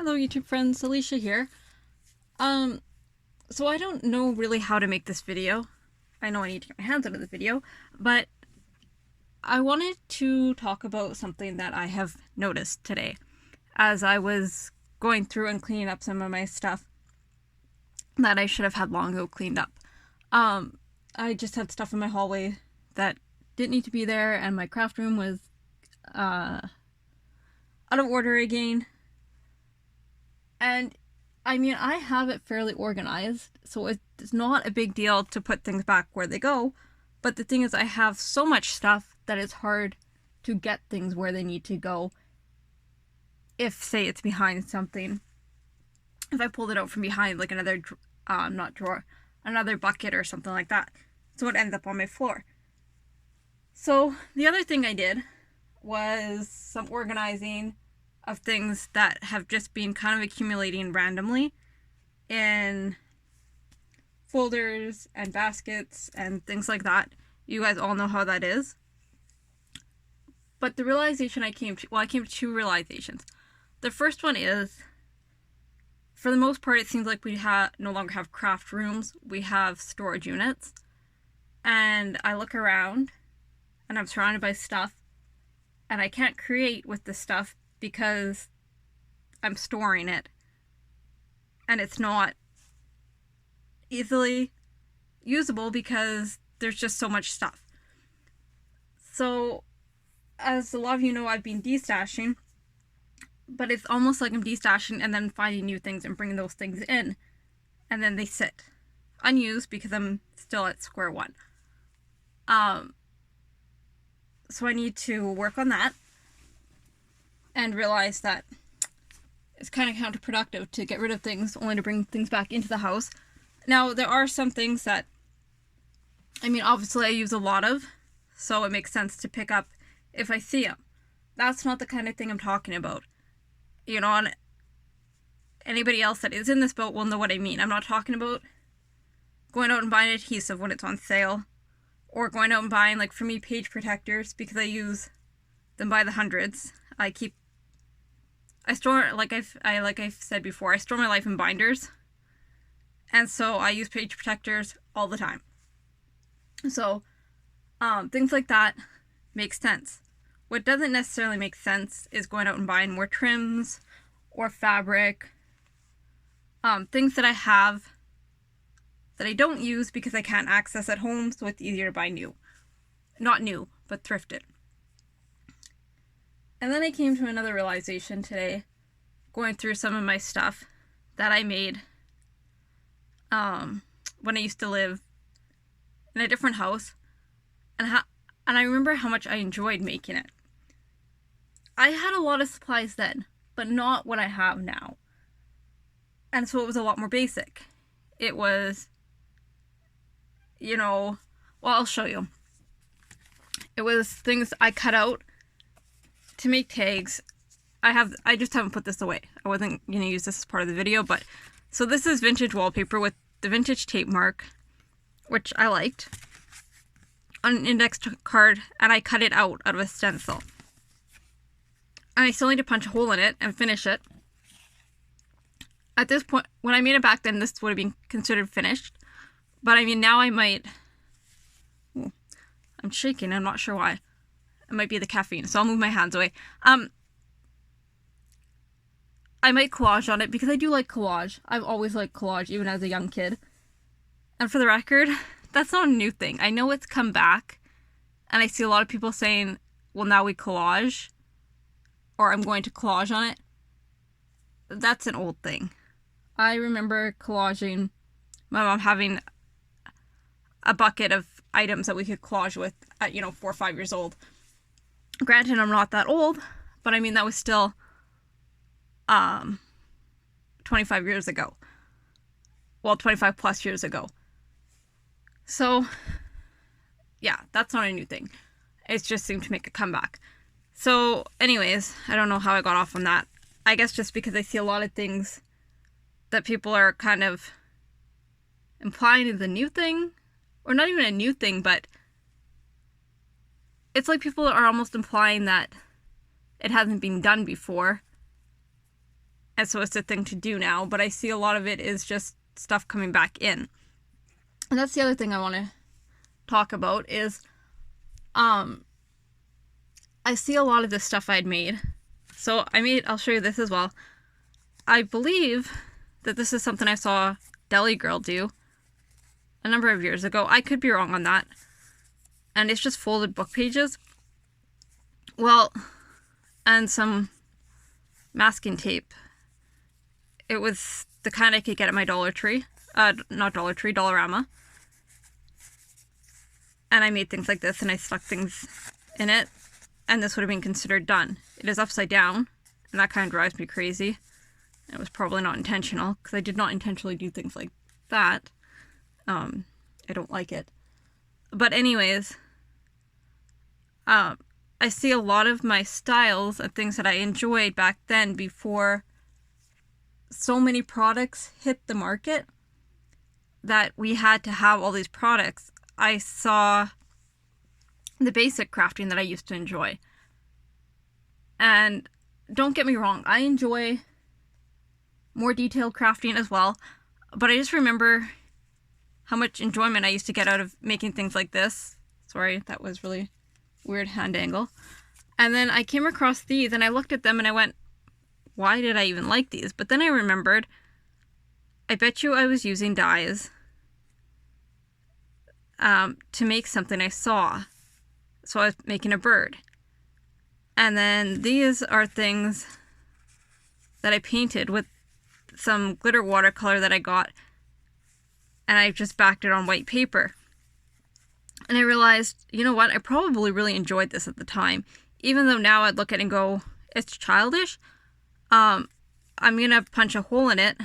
Hello YouTube friends, Alicia here. So I don't know really how to make this video. I know I need to get my hands out of the video, but I wanted to talk about something that I have noticed today as I was going through and cleaning up some of my stuff that I should have had long ago cleaned up. I just had stuff in my hallway that didn't need to be there, and my craft room was out of order again. And I mean, I have it fairly organized, so it's not a big deal to put things back where they go. But the thing is, I have so much stuff that it's hard to get things where they need to go if, say, it's behind something. If I pulled it out from behind, like another, not drawer, another bucket or something like that. So it ends up on my floor. So the other thing I did was some organizing of things that have just been kind of accumulating randomly in folders and baskets and things like that. You guys all know how that is. But the realization I came to two realizations. The first one is, for the most part, it seems like we no longer have craft rooms. We have storage units. And I look around and I'm surrounded by stuff, and I can't create with the stuff because I'm storing it and it's not easily usable because there's just so much stuff. So, as a lot of you know, I've been destashing, but it's almost like I'm destashing and then finding new things and bringing those things in, and then they sit unused because I'm still at square one. So I need to work on that and realize that it's kind of counterproductive to get rid of things only to bring things back into the house. Now, there are some things that, I mean, obviously I use a lot of, so it makes sense to pick up if I see them. That's not the kind of thing I'm talking about. You know, and anybody else that is in this boat will know what I mean. I'm not talking about going out and buying adhesive when it's on sale, or going out and buying, like for me, page protectors, because I use them by the hundreds. I store, like I've said before, I store my life in binders, and so I use page protectors all the time. So, things like that make sense. What doesn't necessarily make sense is going out and buying more trims or fabric, things that I have that I don't use because I can't access at home, so it's easier to buy new. Not new, but thrifted. And then I came to another realization today, going through some of my stuff that I made when I used to live in a different house, and I remember how much I enjoyed making it. I had a lot of supplies then, but not what I have now. And so it was a lot more basic. It was, well, I'll show you. It was things I cut out to make tags. I just haven't put this away. I wasn't going to use this as part of the video, but so this is vintage wallpaper with the vintage tape mark, which I liked, on an index card, and I cut it out of a stencil. And I still need to punch a hole in it and finish it. At this point, when I made it back then, this would have been considered finished. But I mean, now I might... Ooh, I'm shaking, I'm not sure why. It might be the caffeine, so I'll move my hands away. I might collage on it because I do like collage. I've always liked collage, even as a young kid. And for the record, that's not a new thing. I know it's come back, and I see a lot of people saying, well, now we collage, or I'm going to collage on it. That's an old thing. I remember collaging, my mom having a bucket of items that we could collage with at, 4 or 5 years old. Granted, I'm not that old, but I mean, that was still 25 years ago. Well, 25 plus years ago. So, yeah, that's not a new thing. It just seemed to make a comeback. So, anyways, I don't know how I got off on that. I guess just because I see a lot of things that people are kind of implying is a new thing, or not even a new thing, but it's like people are almost implying that it hasn't been done before, and so it's a thing to do now, but I see a lot of it is just stuff coming back in. And that's the other thing I want to talk about is I see a lot of this stuff I'd made. So I'll show you this as well. I believe that this is something I saw Deli Girl do a number of years ago. I could be wrong on that. And it's just folded book pages. Well, and some masking tape. It was the kind I could get at my Dollar Tree. Not Dollar Tree, Dollarama. And I made things like this and I stuck things in it. And this would have been considered done. It is upside down. And that kind of drives me crazy. It was probably not intentional, because I did not intentionally do things like that. I don't like it. But anyways, I see a lot of my styles and things that I enjoyed back then before so many products hit the market that we had to have all these products. I saw the basic crafting that I used to enjoy. And don't get me wrong, I enjoy more detailed crafting as well, but I just remember how much enjoyment I used to get out of making things like this. Sorry, that was really weird hand angle. And then I came across these and I looked at them and I went, why did I even like these? But then I remembered, I bet you I was using dyes to make something I saw. So I was making a bird. And then these are things that I painted with some glitter watercolor that I got, and I just backed it on white paper. And I realized, you know what, I probably really enjoyed this at the time, even though now I'd look at it and go, it's childish. I'm gonna punch a hole in it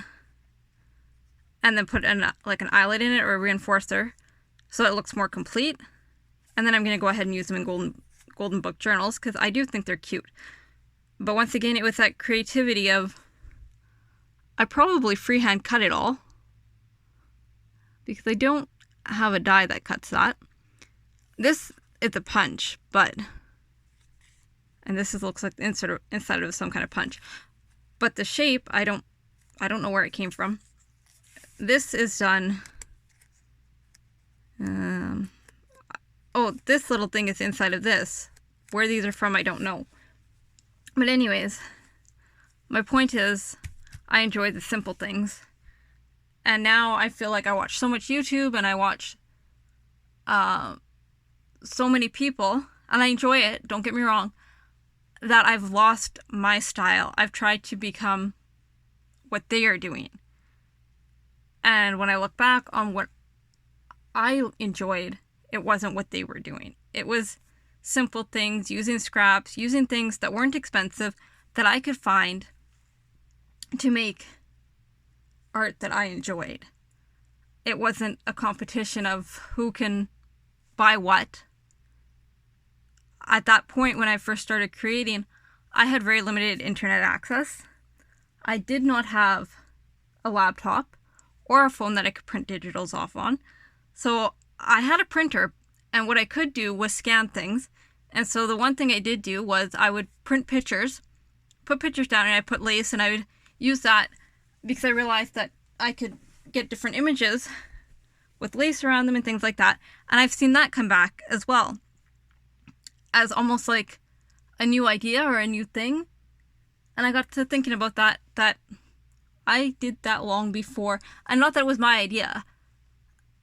and then put an eyelet in it or a reinforcer so it looks more complete, and then I'm gonna go ahead and use them in golden book journals because I do think they're cute. But once again, it was that creativity of, I probably freehand cut it all because I don't have a die that cuts that. This is a punch, and this looks like the inside of some kind of punch. But the shape, I don't know where it came from. This is done. This little thing is inside of this. Where these are from, I don't know. But anyways, my point is, I enjoy the simple things. And now I feel like I watch so much YouTube and I watch so many people, and I enjoy it, don't get me wrong, that I've lost my style. I've tried to become what they are doing. And when I look back on what I enjoyed, it wasn't what they were doing. It was simple things, using scraps, using things that weren't expensive, that I could find to make art that I enjoyed. It wasn't a competition of who can buy what. At that point, when I first started creating, I had very limited internet access. I did not have a laptop or a phone that I could print digitals off on. So I had a printer, and what I could do was scan things. And so the one thing I did do was I would print pictures, put pictures down, and I put lace, and I would use that because I realized that I could get different images with lace around them and things like that. And I've seen that come back as well as almost like a new idea or a new thing. And I got to thinking about that I did that long before, and not that it was my idea,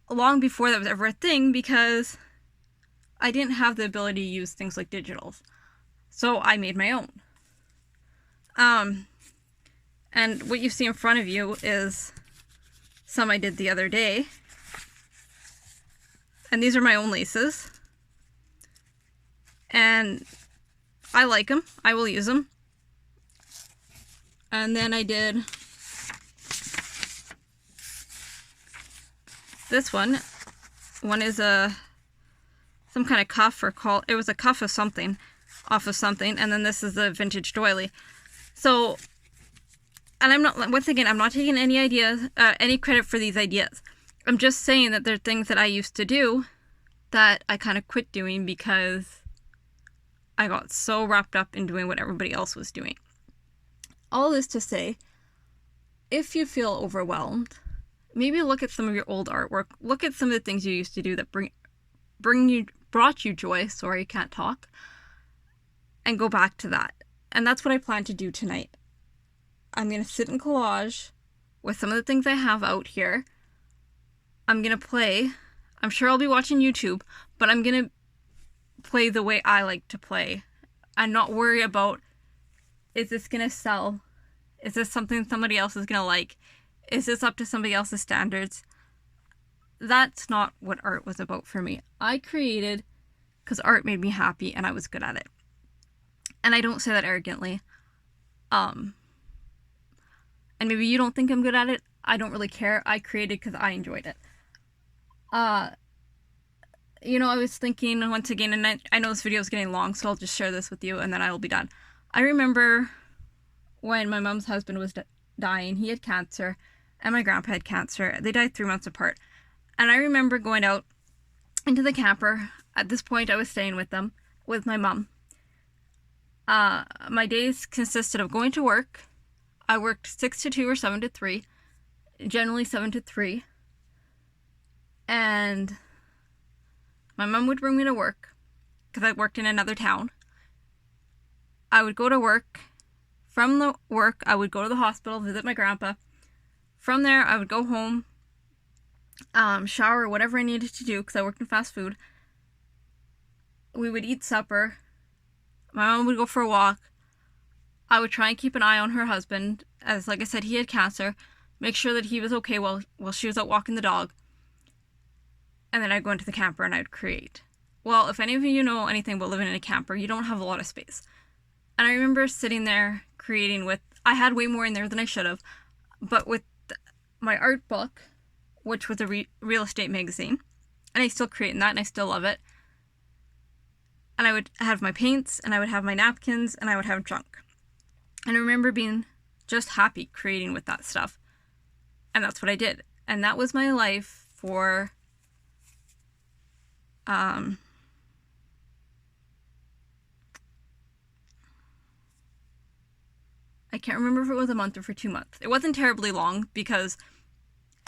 long before that was ever a thing, because I didn't have the ability to use things like digitals. So I made my own. And what you see in front of you is some I did the other day. And these are my own laces. And I like them. I will use them. And then I did this one. One is some kind of cuff, or it was a cuff of something, off of something. And then this is the vintage doily. So, and I'm not, once again, I'm not taking any ideas, any credit for these ideas. I'm just saying that they're things that I used to do that I kind of quit doing because I got so wrapped up in doing what everybody else was doing. All this to say if you feel overwhelmed, maybe look at some of your old artwork. Look at some of the things you used to do that brought you joy. Sorry, can't talk. And go back to that. And that's what I plan to do tonight. I'm going to sit in collage with some of the things I have out here. I'm going to play. I'm sure I'll be watching YouTube, but I'm going to play the way I like to play and not worry about, is this going to sell? Is this something somebody else is going to like? Is this up to somebody else's standards? That's not what art was about for me. I created because art made me happy and I was good at it. And I don't say that arrogantly. And maybe you don't think I'm good at it. I don't really care. I created because I enjoyed it. You know, I was thinking once again, and I know this video is getting long, so I'll just share this with you and then I will be done. I remember when my mom's husband was dying. He had cancer and my grandpa had cancer. They died 3 months apart. And I remember going out into the camper. At this point, I was staying with them, with my mom. My days consisted of going to work. I worked 6 to 2 or 7 to 3, generally 7 to 3. And my mom would bring me to work because I worked in another town. I would go to work. From the work, I would go to the hospital, visit my grandpa. From there, I would go home, shower, whatever I needed to do because I worked in fast food. We would eat supper. My mom would go for a walk. I would try and keep an eye on her husband, as like I said, he had cancer. Make sure that he was okay while she was out walking the dog. And then I'd go into the camper and I'd create. Well, if any of you know anything about living in a camper, you don't have a lot of space. And I remember sitting there creating with, I had way more in there than I should have, but with my art book, which was a real estate magazine, and I still create in that and I still love it. And I would have my paints and I would have my napkins and I would have junk. And I remember being just happy creating with that stuff. And that's what I did. And that was my life for I can't remember if it was a month or for 2 months. It wasn't terribly long because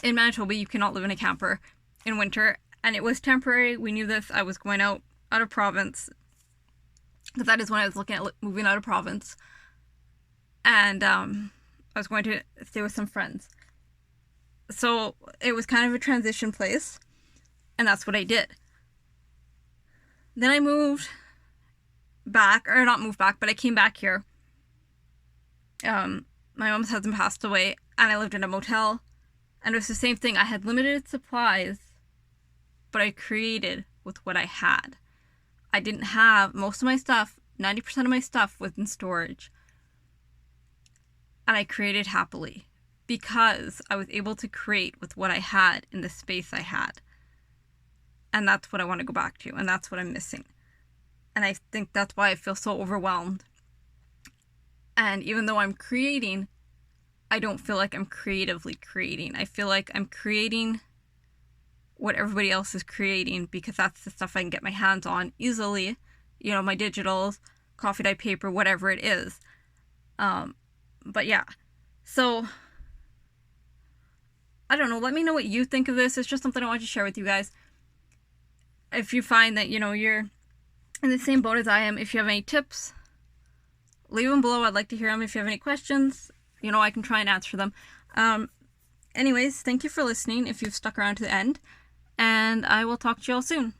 in Manitoba you cannot live in a camper in winter, and it was temporary. We knew this. I was going out of province because that is when I was looking at moving out of province, and I was going to stay with some friends. So it was kind of a transition place, and that's what I did. Then I moved back, or not moved back, but I came back here. My mom's husband passed away, and I lived in a motel, and it was the same thing. I had limited supplies, but I created with what I had. I didn't have most of my stuff. 90% of my stuff was in storage, and I created happily because I was able to create with what I had in the space I had. And that's what I want to go back to, and that's what I'm missing. And I think that's why I feel so overwhelmed. And even though I'm creating, I don't feel like I'm creatively creating. I feel like I'm creating what everybody else is creating because that's the stuff I can get my hands on easily. You know, my digitals, coffee dye paper, whatever it is. But yeah, so I don't know. Let me know what you think of this. It's just something I want to share with you guys. If you find that, you know, you're in the same boat as I am, if you have any tips, leave them below. I'd like to hear them. If you have any questions, you know, I can try and answer them. Anyways, thank you for listening if you've stuck around to the end, and I will talk to you all soon.